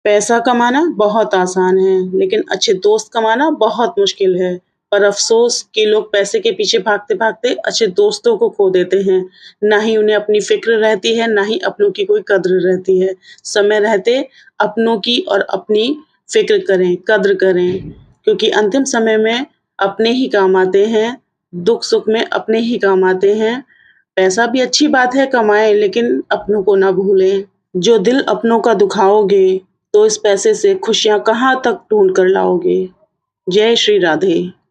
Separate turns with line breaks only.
पैसा कमाना बहुत आसान है, लेकिन अच्छे दोस्त कमाना बहुत मुश्किल है। पर अफ़सोस कि लोग पैसे के पीछे भागते-भागते अच्छे दोस्तों को खो देते हैं। ना ही उन्हें अपनी फ़िक्र रहती है, ना ही अपनों की कोई कद्र रहती है। समय रहते अपनों की और अपनी फ़िक्र करें, कद्र करें, क्योंकि अंतिम समय में अपने ही काम आते हैं, दुःख-सुख में अपने ही काम आते हैं। पैसा भी अच्छी बात है कमाएँ, लेकिन अपनों को ना भूलें। जो दिल अपनों का दुखाओगे, तो इस पैसे से खुशियाँ कहाँ तक ढूँढ कर लाओगे? जय श्री राधे।